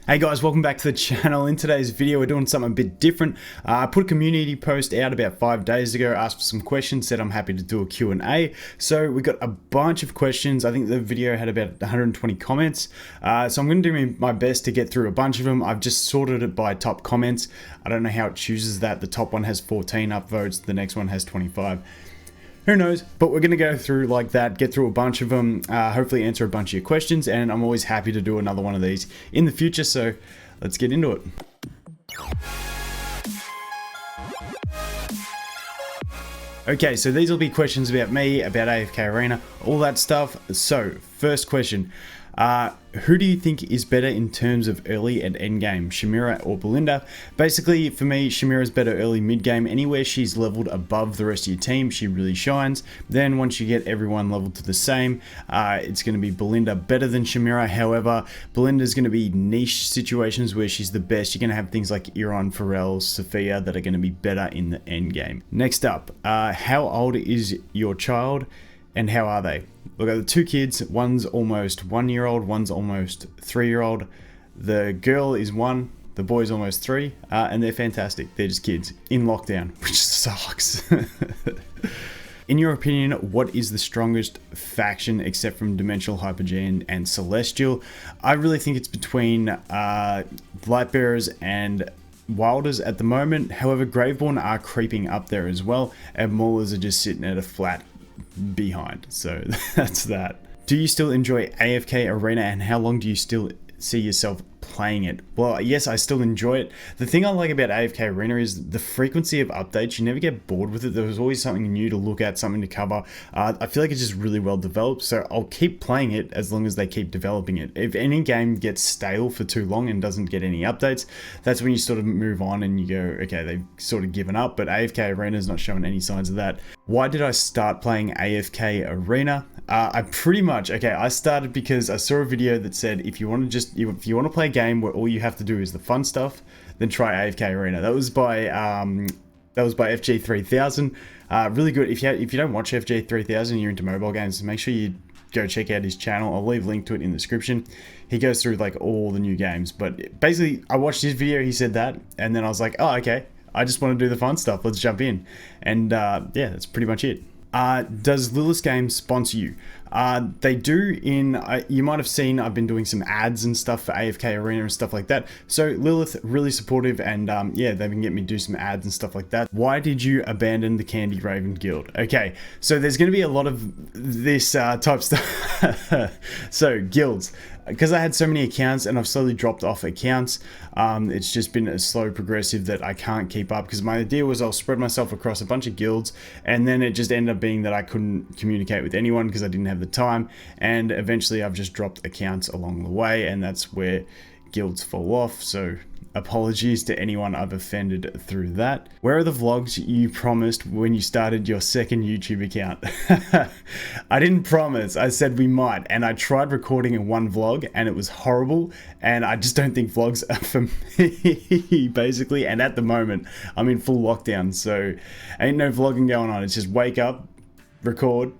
Hey guys, welcome back to the channel. In today's video, we're doing something a bit different. I put a community post out about 5 days ago, asked for some questions, said I'm happy to do a Q&A. So we got a bunch of questions. I think the video had about 120 comments. So I'm going to do my best to get through a bunch of them. I've just sorted it by top comments. I don't know how it chooses that. The top one has 14 upvotes, the next one has 25. Who knows, but we're going to go through like that, get through a bunch of them, hopefully answer a bunch of your questions, and I'm always happy to do another one of these in the future, so let's get into it. Okay, so these will be questions about me, about AFK Arena, all that stuff. So, first question. Who do you think is better in terms of early and end game, Shamira or Belinda? Basically, for me, Shamira's better early mid game. Anywhere she's leveled above the rest of your team, she really shines. Then once you get everyone leveled to the same, it's going to be Belinda better than Shamira. However, Belinda's going to be niche situations where she's the best. You're going to have things like Iron, Pharrell, Sophia that are going to be better in the end game. Next up, how old is your child and how are they? Look at the two kids, one's almost 1 year old, one's almost 3 year old. The girl is 1, the boy's almost 3, and they're fantastic. They're just kids in lockdown, which sucks. In your opinion, what is the strongest faction except from Dimensional, Hypergene, and Celestial? I really think it's between Lightbearers and Wilders at the moment. However, Graveborn are creeping up there as well, and Maulers are just sitting at a flat behind. So that's that. Do you still enjoy AFK Arena, and how long do you still see yourself playing it? Well, yes, I still enjoy it. The thing I like about AFK Arena is the frequency of updates. You never get bored with it. There's always something new to look at, something to cover. I feel like it's just really well developed, so I'll keep playing it as long as they keep developing it. If any game gets stale for too long and doesn't get any updates, that's when you sort of move on and you go, okay, they've sort of given up, but AFK Arena is not showing any signs of that. Why did I start playing AFK Arena? I started because I saw a video that said if you want to play a game where all you have to do is the fun stuff, then try AFK Arena. That was by FG3000. Really good. If you don't watch FG3000 and you're into mobile games, make sure you go check out his channel. I'll leave a link to it in the description. He goes through like all the new games, but basically I watched his video, he said that, and then I was like, oh, okay, I just want to do the fun stuff, let's jump in. And yeah, that's pretty much it. Does Lulu's Games sponsor you? They do. You might have seen I've been doing some ads and stuff for AFK Arena and stuff like that. So Lilith, really supportive, and yeah, they've been getting me to do some ads and stuff like that. Why did you abandon the Candy Raven Guild? Okay, so there's going to be a lot of this type stuff. So guilds. Because I had so many accounts and I've slowly dropped off accounts, it's just been a slow progressive that I can't keep up, because my idea was I'll spread myself across a bunch of guilds, and then it just ended up being that I couldn't communicate with anyone because I didn't have the time, and eventually I've just dropped accounts along the way, and that's where guilds fall off. So apologies to anyone I've offended through that. Where are the vlogs you promised when you started your second YouTube account? I didn't promise, I said we might, and I tried recording in one vlog and it was horrible, and I just don't think vlogs are for me, basically. And at the moment I'm in full lockdown, so ain't no vlogging going on. It's just wake up, record,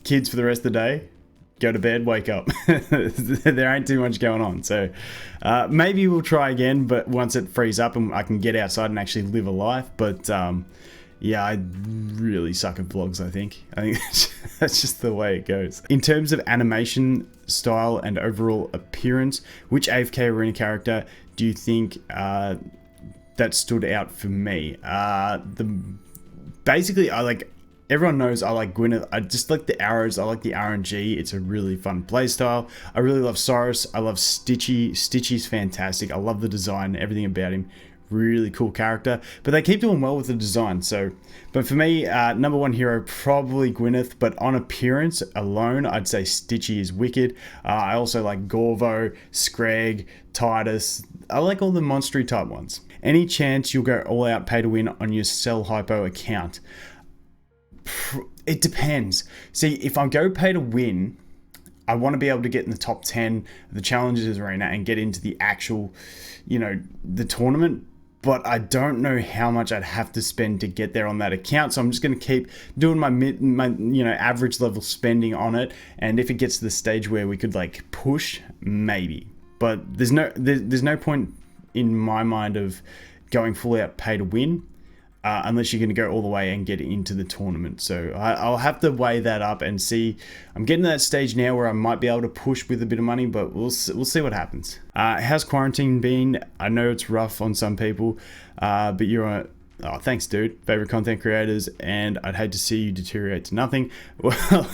kids for the rest of the day, go to bed, wake up. There ain't too much going on. So maybe we'll try again, but once it frees up and I can get outside and actually live a life. But yeah, I really suck at vlogs, I think. That's just the way it goes. In terms of animation style and overall appearance, which AFK Arena character do you think that stood out for me? Basically, everyone knows I like Gwyneth. I just like the arrows. I like the RNG. It's a really fun playstyle. I really love Cyrus. I love Stitchy. Stitchy's fantastic. I love the design, everything about him. Really cool character. But they keep doing well with the design. So, but for me, number one hero, probably Gwyneth. But on appearance alone, I'd say Stitchy is wicked. I also like Gorvo, Scrag, Titus. I like all the monstery type ones. Any chance you'll go all out pay to win on your Sell Hypo account? It depends. See, if I go pay to win, I want to be able to get in the top 10 of the Challenges Arena and get into the actual, the tournament. But I don't know how much I'd have to spend to get there on that account. So I'm just going to keep doing my average level spending on it. And if it gets to the stage where we could push, maybe. but there's no point in my mind of going full out pay to win. Unless you're going to go all the way and get into the tournament. So I'll have to weigh that up and see. I'm getting to that stage now where I might be able to push with a bit of money, but we'll see what happens. How's quarantine been? I know it's rough on some people, but you're on... Oh, thanks, dude. Favorite content creators, and I'd hate to see you deteriorate to nothing. Well,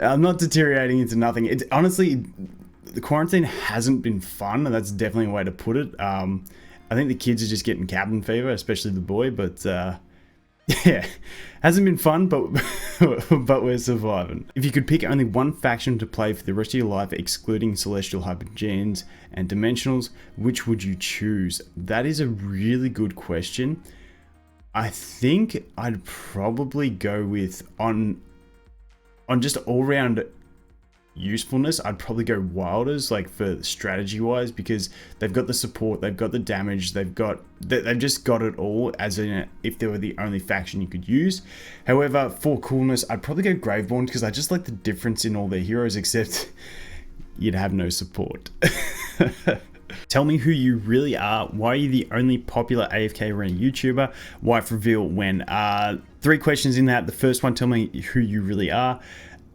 I'm not deteriorating into nothing. It's honestly, the quarantine hasn't been fun, and that's definitely a way to put it. I think the kids are just getting cabin fever, especially the boy, but yeah, hasn't been fun, but but we're surviving. If you could pick only one faction to play for the rest of your life, excluding Celestial Hypergeans and Dimensionals, which would you choose? That is a really good question. I think I'd probably go with, on just all-round usefulness, I'd probably go Wilders, like for strategy wise, because they've got the support, they've got the damage, they've just got it all, as in if they were the only faction you could use. However, for coolness, I'd probably go Graveborn, because I just like the difference in all their heroes, except you'd have no support. Tell me who you really are. Why are you the only popular AFK Arena YouTuber? Wife reveal when. 3 questions in that. The first one, tell me who you really are.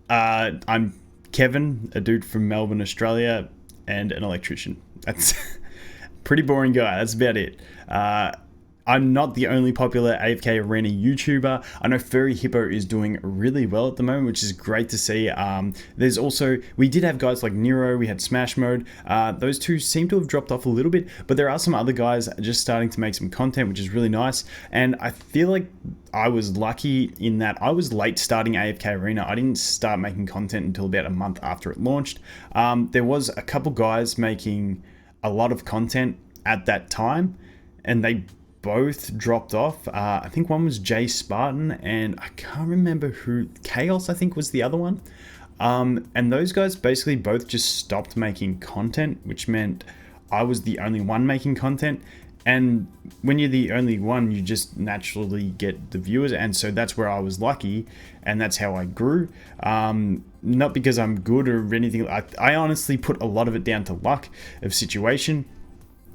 I'm Kevin, a dude from Melbourne, Australia, and an electrician. That's pretty boring guy. That's about it. I'm not the only popular AFK Arena YouTuber. I know Furry Hippo is doing really well at the moment, which is great to see. There's also, we did have guys like Nero, we had Smash Mode. Those two seem to have dropped off a little bit, but there are some other guys just starting to make some content, which is really nice. And I feel like I was lucky in that I was late starting AFK Arena. I didn't start making content until about a month after it launched. There was a couple guys making a lot of content at that time, and they both dropped off. I think one was Jay Spartan, and I can't remember who, Chaos I think was the other one. And those guys basically both just stopped making content, which meant I was the only one making content. And when you're the only one, you just naturally get the viewers, and so that's where I was lucky, and that's how I grew. Not because I'm good or anything. I honestly put a lot of it down to luck of situation.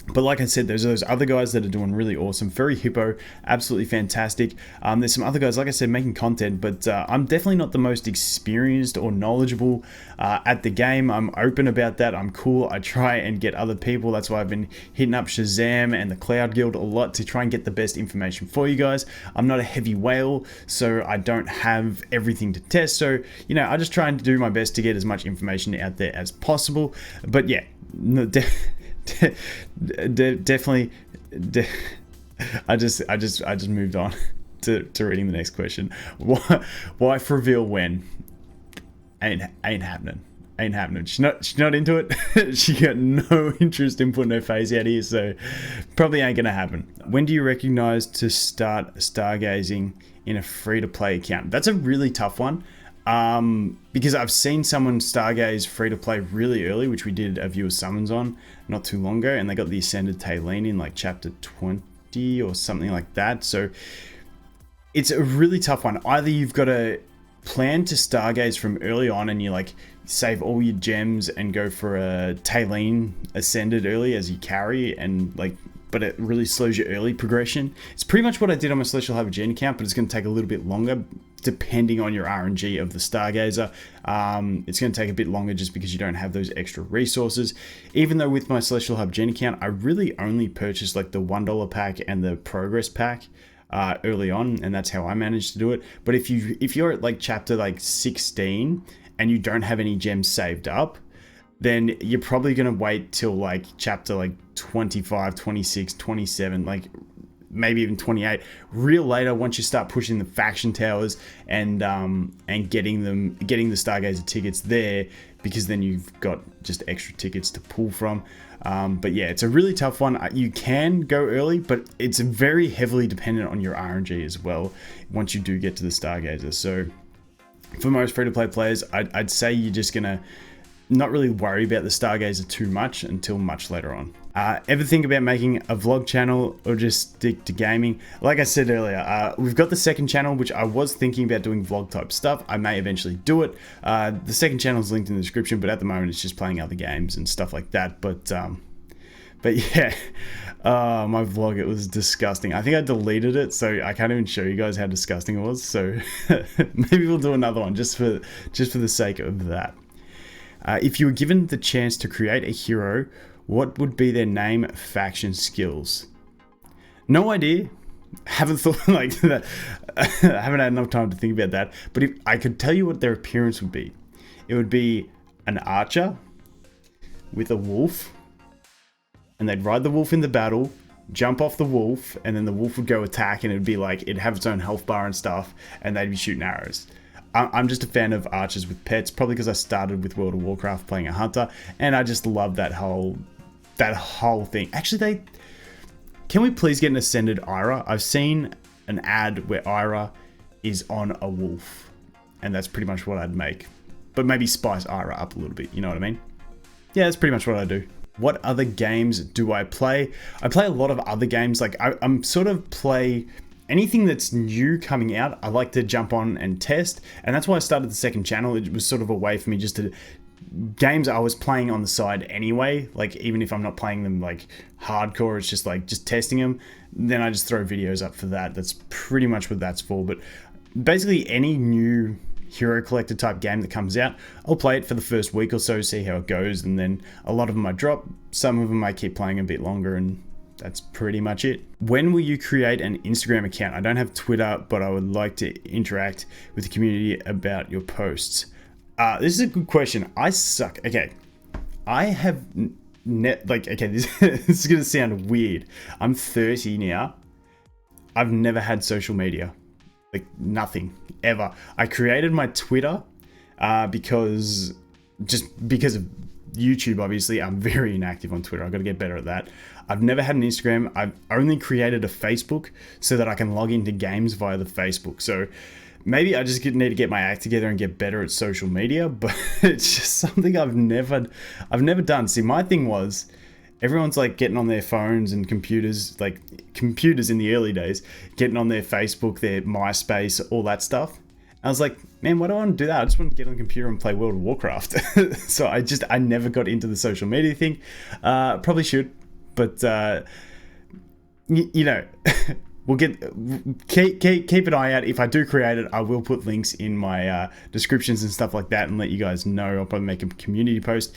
But like I said, there's those other guys that are doing really awesome. Furry Hippo, absolutely fantastic. There's some other guys, like I said, making content, but I'm definitely not the most experienced or knowledgeable at the game. I'm open about that. I'm cool. I try and get other people. That's why I've been hitting up Shazam and the Cloud Guild a lot to try and get the best information for you guys. I'm not a heavy whale, so I don't have everything to test. So, you know, I just try and do my best to get as much information out there as possible. But yeah, no, definitely. I just moved on to reading the next question. Wife reveal when? Ain't happening. Ain't happening. She's not into it. She got no interest in putting her face out here, so probably ain't gonna happen. When do you recognize to start stargazing in a free-to-play account? That's a really tough one. Because I've seen someone stargaze free to play really early, which we did a viewer summons on not too long ago, and they got the Ascended Taylene in like chapter 20 or something like that. So it's a really tough one. Either you've got to plan to stargaze from early on and you like save all your gems and go for a Taylene Ascended early as you carry, and like, but it really slows your early progression. It's pretty much what I did on my Celestial Hypergen account, but it's going to take a little bit longer depending on your RNG of the Stargazer. It's going to take a bit longer just because you don't have those extra resources. Even though with my Celestial Hypergen account, I really only purchased like the $1 pack and the Progress pack early on, and that's how I managed to do it. But if you're at like chapter like 16 and you don't have any gems saved up, then you're probably going to wait till like chapter like 25, 26, 27, like maybe even 28 real later, once you start pushing the faction towers and getting the Stargazer tickets there, because then you've got just extra tickets to pull from. But yeah, it's a really tough one. You can go early, but it's very heavily dependent on your RNG as well once you do get to the Stargazer. So for most free-to-play players, I'd say you're just gonna not really worry about the Stargazer too much until much later on. Ever think about making a vlog channel or just stick to gaming? Like I said earlier, we've got the second channel, which I was thinking about doing vlog type stuff. I may eventually do it. The second channel is linked in the description, but at the moment it's just playing other games and stuff like that. But yeah, my vlog, it was disgusting. I think I deleted it, so I can't even show you guys how disgusting it was. So maybe we'll do another one just for the sake of that. If you were given the chance to create a hero, what would be their name, faction, skills? No idea. Haven't thought like that. I haven't had enough time to think about that. But if I could tell you what their appearance would be, it would be an archer with a wolf, and they'd ride the wolf in the battle, jump off the wolf, and then the wolf would go attack, and it'd be like, it'd have its own health bar and stuff, and they'd be shooting arrows. I'm just a fan of archers with pets, probably because I started with World of Warcraft playing a hunter, and I just love that whole thing. Actually, can we please get an ascended Ira? I've seen an ad where Ira is on a wolf, and that's pretty much what I'd make. But maybe spice Ira up a little bit, you know what I mean? Yeah, that's pretty much what I do. What other games do I play? I play a lot of other games. Like I'm sort of play anything that's new coming out. I like to jump on and test, and that's why I started the second channel. It was sort of a way for me just to games I was playing on the side anyway. Like even if I'm not playing them like hardcore, it's just like just testing them. Then I just throw videos up for that. That's pretty much what that's for. But basically any new hero collector type game that comes out, I'll play it for the first week or so, see how it goes, and then a lot of them I drop. Some of them I keep playing a bit longer, and that's pretty much it. When will you create an Instagram account? I don't have Twitter, but I would like to interact with the community about your posts. This is a good question. I suck. Okay, I have okay, this is gonna sound weird. I'm 30 now. I've never had social media. Like nothing ever. I created my Twitter because of YouTube. Obviously, I'm very inactive on Twitter. I've got to get better at that. I've never had an Instagram. I've only created a Facebook so that I can log into games via the Facebook. So maybe I just need to get my act together and get better at social media. But it's just something I've never done. See, my thing was, everyone's like getting on their phones and computers, like computers in the early days, getting on their Facebook, their MySpace, all that stuff. I was like, man, why do I want to do that? I just want to get on the computer and play World of Warcraft. So I never got into the social media thing. Probably should, but you know, we'll keep an eye out. If I do create it, I will put links in my descriptions and stuff like that and let you guys know. I'll probably make a community post.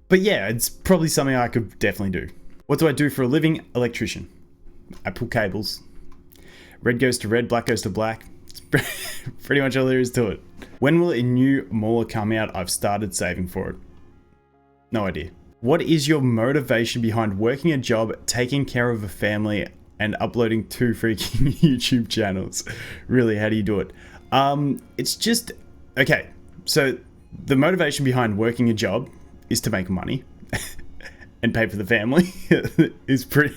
But yeah, it's probably something I could definitely do. What do I do for a living? Electrician. I pull cables. Red goes to red, black goes to black. It's pretty much all there is to it. When will a new Mauler come out? I've started saving for it. No idea. What is your motivation behind working a job, taking care of a family, and uploading 2 freaking YouTube channels? Really, how do you do it? It's just, okay, so the motivation behind working a job is to make money and pay for the family is pretty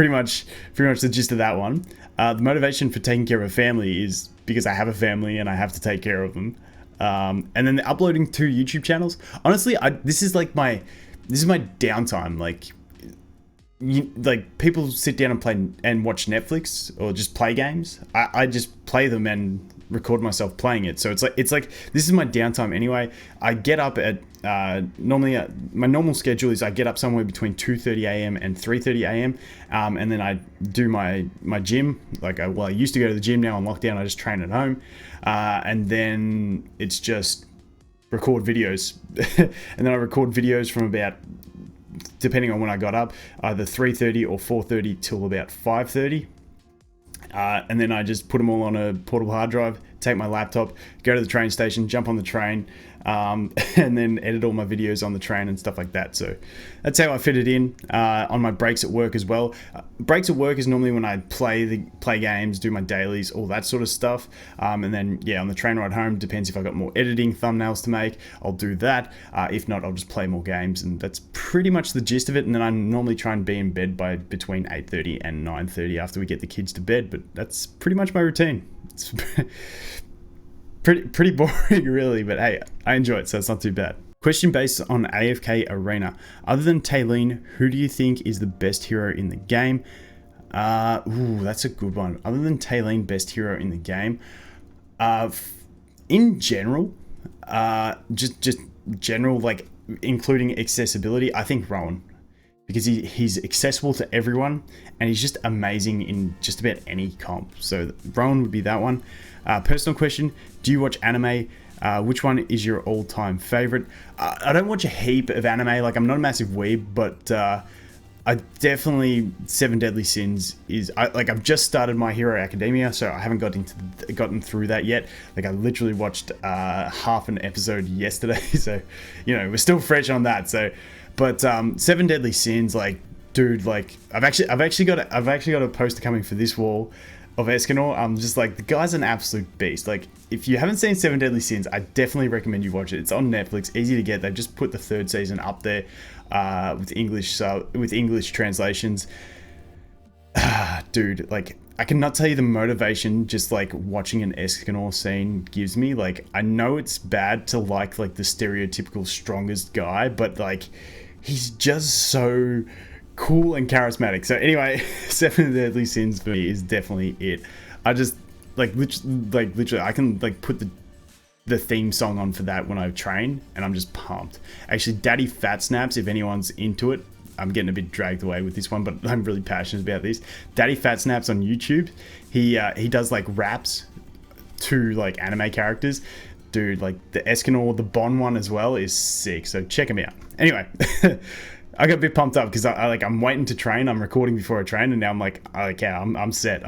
much the gist of that one. The motivation for taking care of a family is because I have a family and I have to take care of them. And then the uploading 2 YouTube channels. Honestly, this is my downtime. Like people sit down and play and watch Netflix or just play games. I just play them and record myself playing it. So it's like this is my downtime anyway. I get up at normally my normal schedule is I get up somewhere between 2:30 a.m. and 3:30 a.m. And then I do my gym. I used to go to the gym. Now on lockdown, I just train at home, and then it's just record videos. And then I record videos from about, depending on when I got up, either 3:30 or 4:30 till about 5:30. And then I just put them all on a portable hard drive, take my laptop, go to the train station, jump on the train, and then edit all my videos on the train and stuff like that. So that's how I fit it in on my breaks at work as well. Breaks at work is normally when I play games, do my dailies, all that sort of stuff. And then yeah, on the train ride home, depends if I got more editing thumbnails to make, I'll do that. If not, I'll just play more games, and that's pretty much the gist of it. And then I normally try and be in bed by between 8:30 and 9:30 after we get the kids to bed. But that's pretty much my routine. It's pretty boring really, but hey, I enjoy it, so it's not too bad. Question based on AFK Arena. Other than Taylene, who do you think is the best hero in the game? Ooh, that's a good one. Other than Taylene, best hero in the game. In general, just general, like including accessibility, I think Rowan. Because he's accessible to everyone, and he's just amazing in just about any comp. So Rowan would be that one. Personal question, do you watch anime? Which one is your all-time favorite? I don't watch a heap of anime. Like, I'm not a massive weeb, but I definitely, Seven Deadly Sins is, I've just started My Hero Academia, so I haven't gotten through that yet. Like, I literally watched half an episode yesterday, so, you know, we're still fresh on that. So, but Seven Deadly Sins, like, dude, like, I've actually got a poster coming for this wall of Escanor. I'm just like, the guy's an absolute beast. Like, if you haven't seen Seven Deadly Sins, I definitely recommend you watch it. It's on Netflix, easy to get. They've just put the 3rd season up there with English translations. Dude, like, I cannot tell you the motivation just like watching an Escanor scene gives me. Like, I know it's bad to like the stereotypical strongest guy, but like, he's just so cool and charismatic. So anyway, Seven Deadly Sins for me is definitely it. I just literally I can like put the theme song on for that when I train, and I'm just pumped. Actually, Daddy Fat Snaps, if anyone's into it, I'm getting a bit dragged away with this one, but I'm really passionate about this. Daddy Fat Snaps on YouTube, he does like raps to like anime characters. Dude, like the Escanor, the Bond one as well is sick, so check him out. Anyway, I got a bit pumped up because I'm waiting to train. I'm recording before I train, and now I'm like, okay, I'm set.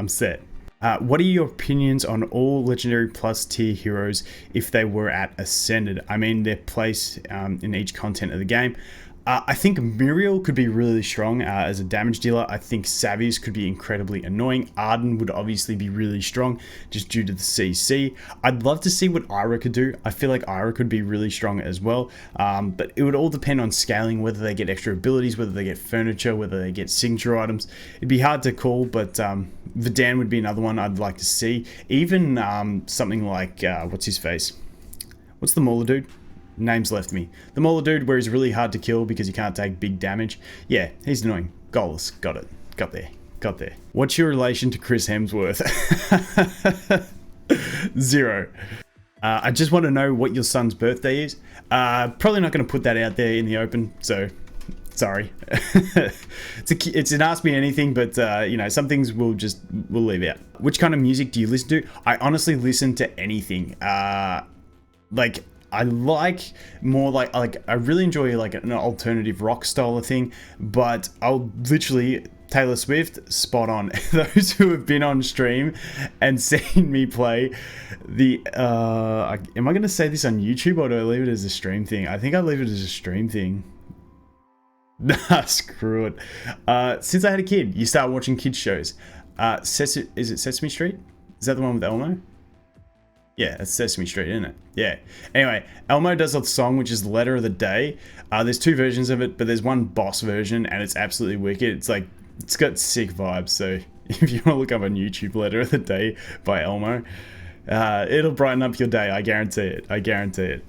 What are your opinions on all Legendary Plus tier heroes if they were at Ascended? I mean, their place in each content of the game. I think Muriel could be really strong as a damage dealer. I think Savies could be incredibly annoying. Arden would obviously be really strong just due to the CC. I'd love to see what Ira could do. I feel like Ira could be really strong as well. But it would all depend on scaling, whether they get extra abilities, whether they get furniture, whether they get signature items. It'd be hard to call, but Vidan would be another one I'd like to see. Even something like, what's his face? What's the Mauler dude? Name's left me. The Mauler dude, where he's really hard to kill because he can't take big damage. Yeah, he's annoying. Goalless. Got it. Got there. What's your relation to Chris Hemsworth? 0. I just want to know what your son's birthday is. Probably not going to put that out there in the open, so sorry. It's an Ask Me Anything, but you know, some things we'll leave out. Which kind of music do you listen to? I honestly listen to anything. Like, I like more like I really enjoy like an alternative rock style of thing, but I'll literally, Taylor Swift, spot on. Those who have been on stream and seen me play the am I going to say this on YouTube, or do I leave it as a stream thing? I think I leave it as a stream thing. Nah, screw it. Since I had a kid, you start watching kids shows. Is it Sesame Street? Is that the one with Elmo? Yeah, it's Sesame Street, isn't it? Yeah. Anyway, Elmo does a song which is Letter of the Day. There's 2 versions of it, but there's one boss version, and it's absolutely wicked. It's like, it's got sick vibes. So if you want to look up on YouTube, Letter of the Day by Elmo, it'll brighten up your day. I guarantee it.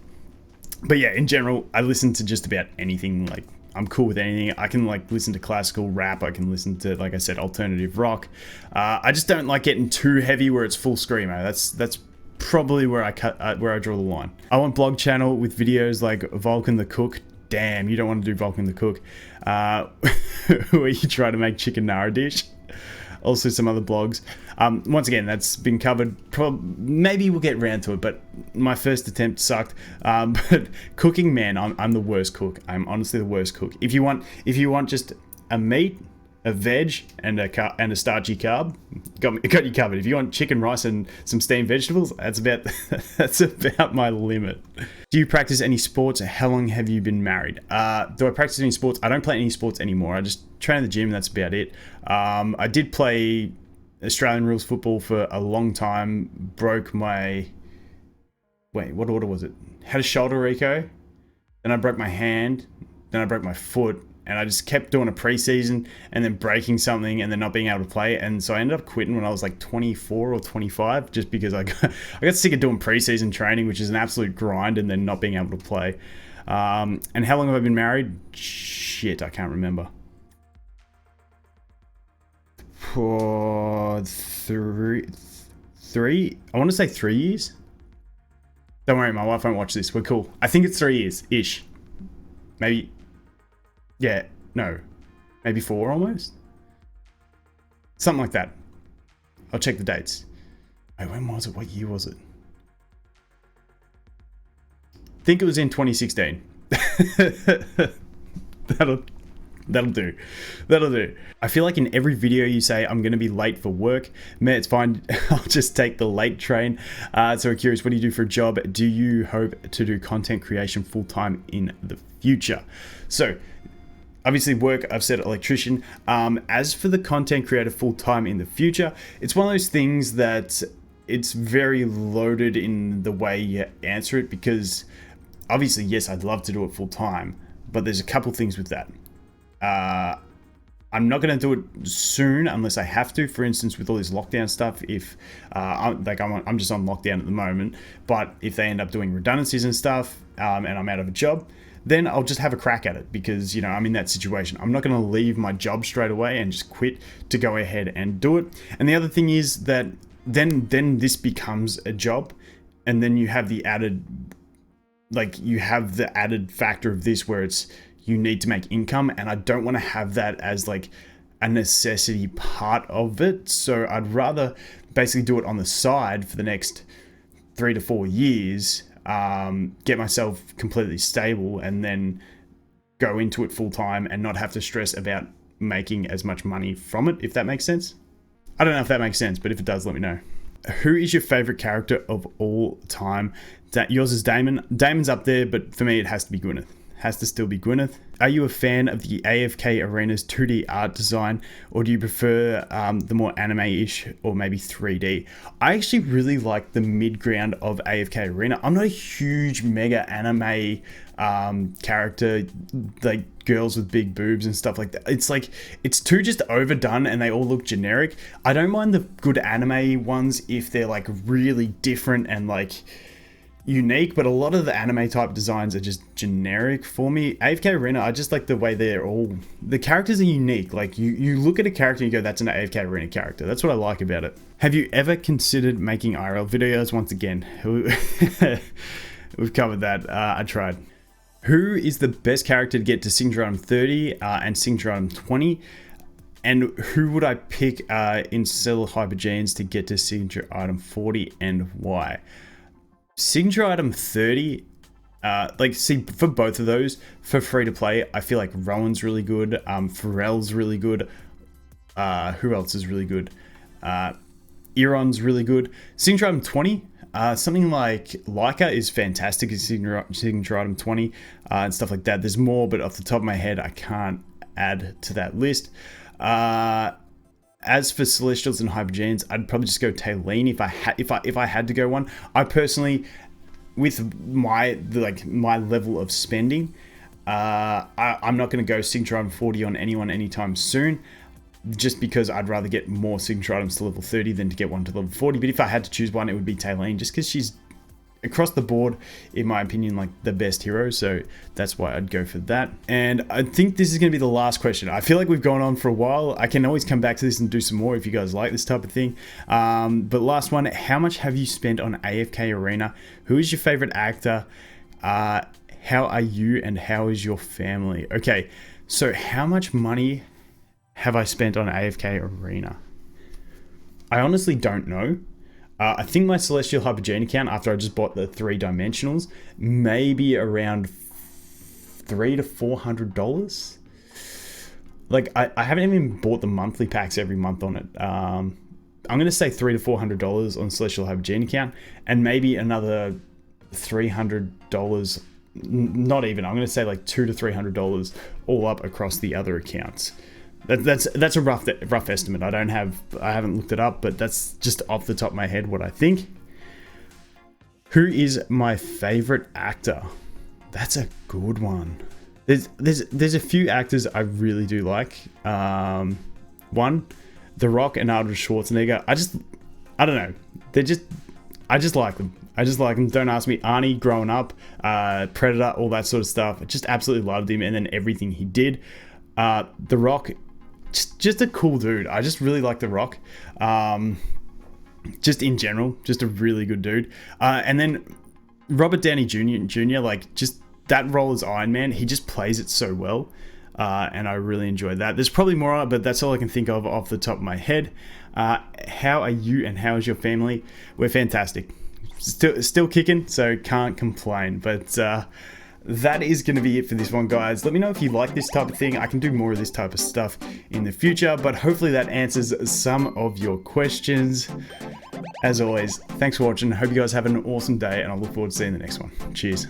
But yeah, in general, I listen to just about anything. Like, I'm cool with anything. I can like listen to classical rap. I can listen to, like I said, alternative rock. I just don't like getting too heavy where it's full screamo. That's probably where I draw the line. I want blog channel with videos like Volkin the Cook. Damn, you don't want to do Volkin the Cook. Where you try to make chicken nara dish. Also some other blogs. Once again, that's been covered. Maybe we'll get round to it, but my first attempt sucked. But cooking, man, I'm the worst cook. I'm honestly the worst cook. If you want just a meat, a veg, and a starchy carb, got you covered. If you want chicken, rice, and some steamed vegetables, that's about my limit. Do you practice any sports? How long have you been married? Do I practice any sports? I don't play any sports anymore. I just train at the gym. That's about it. I did play Australian rules football for a long time. Broke my... Wait, what order was it? Had a shoulder reco. Then I broke my hand. Then I broke my foot. And I just kept doing a preseason and then breaking something and then not being able to play. And so I ended up quitting when I was like 24 or 25, just because I got sick of doing preseason training, which is an absolute grind, and then not being able to play. And how long have I been married? Shit, I can't remember. For three, I want to say 3 years. Don't worry, my wife won't watch this. We're cool. I think it's 3 years-ish. Maybe, yeah, no. Maybe 4 almost? Something like that. I'll check the dates. Wait, when was it? What year was it? I think it was in 2016. That'll do. That'll do. I feel like in every video you say, I'm going to be late for work. Man, it's fine. I'll just take the late train. So I'm curious, what do you do for a job? Do you hope to do content creation full-time in the future? So obviously work, I've said electrician. As for the content creator full-time in the future, it's one of those things that it's very loaded in the way you answer it, because obviously, yes, I'd love to do it full-time, but there's a couple things with that. I'm not going to do it soon unless I have to. For instance, with all this lockdown stuff, if I'm just on lockdown at the moment, but if they end up doing redundancies and stuff, and I'm out of a job, then I'll just have a crack at it, because, you know, I'm in that situation. I'm not going to leave my job straight away and just quit to go ahead and do it. And the other thing is that then this becomes a job, and then you have the added, factor of this where it's, you need to make income, and I don't want to have that as like a necessity part of it. So I'd rather basically do it on the side for the next 3 to 4 years, get myself completely stable, and then go into it full time and not have to stress about making as much money from it, if that makes sense. I don't know if that makes sense, but if it does, let me know. Who is your favorite character of all time? Yours is Damon. Damon's up there, but for me, it has to be Gwyneth. Has to still be Gwyneth. Are you a fan of the AFK Arena's 2D art design, or do you prefer the more anime-ish or maybe 3D? I actually really like the mid-ground of AFK Arena. I'm not a huge mega anime character, like girls with big boobs and stuff like that. It's like, it's too just overdone and they all look generic. I don't mind the good anime ones if they're like really different and like unique, but a lot of the anime type designs are just generic for me. AFK Arena, I just like the way the characters are unique. Like you look at a character and you go, that's an AFK Arena character. That's what I like about it. Have you ever considered making IRL videos? Once again, we've covered that. I tried. Who is the best character to get to signature item 30 and signature item 20? And who would I pick in Stellar Hypergenes to get to signature item 40, and why? Signature item 30, for both of those, for free to play, I feel like Rowan's really good, Pharrell's really good, who else is really good? Eron's really good. Signature item 20, something like Leica is fantastic as signature item 20, and stuff like that. There's more, but off the top of my head, I can't add to that list. As for Celestials and Hypergenes, I'd probably just go Taylene if I had to go one. I personally, with my level of spending, I'm not going to go signature item 40 on anyone anytime soon, just because I'd rather get more signature items to level 30 than to get one to level 40. But if I had to choose one, it would be Taylene, just because she's across the board, in my opinion, like the best hero. So that's why I'd go for that. And I think this is going to be the last question. I feel like we've gone on for a while. I can always come back to this and do some more if you guys like this type of thing. But last one, how much have you spent on AFK Arena? Who is your favorite actor? How are you and how is your family? Okay, so how much money have I spent on AFK Arena? I honestly don't know. I think my Celestial Hypergene account, after I just bought the 3 dimensionals, maybe around $300 to $400. Like I haven't even bought the monthly packs every month on it. I'm gonna say $300 to $400 on Celestial Hypergene account, and maybe another $300. Not even. I'm gonna say like $200 to $300 all up across the other accounts. That's a rough estimate. I haven't looked it up, but that's just off the top of my head what I think. Who is my favorite actor? That's a good one. There's a few actors I really do like. One, The Rock and Arnold Schwarzenegger. I don't know. I just like them. I just like him. Don't ask me. Arnie growing up, Predator, all that sort of stuff. I just absolutely loved him, and then everything he did. The Rock, just a cool dude. I just really like The Rock. Just in general, just a really good dude. And then Robert Downey Jr., like just that role as Iron Man, he just plays it so well. And I really enjoyed that. There's probably more, but that's all I can think of off the top of my head. How are you and how is your family? We're fantastic. Still kicking, so can't complain. But that is going to be it for this one, guys. Let me know if you like this type of thing. I can do more of this type of stuff in the future, but hopefully that answers some of your questions. As always, thanks for watching. Hope you guys have an awesome day, and I look forward to seeing the next one. Cheers.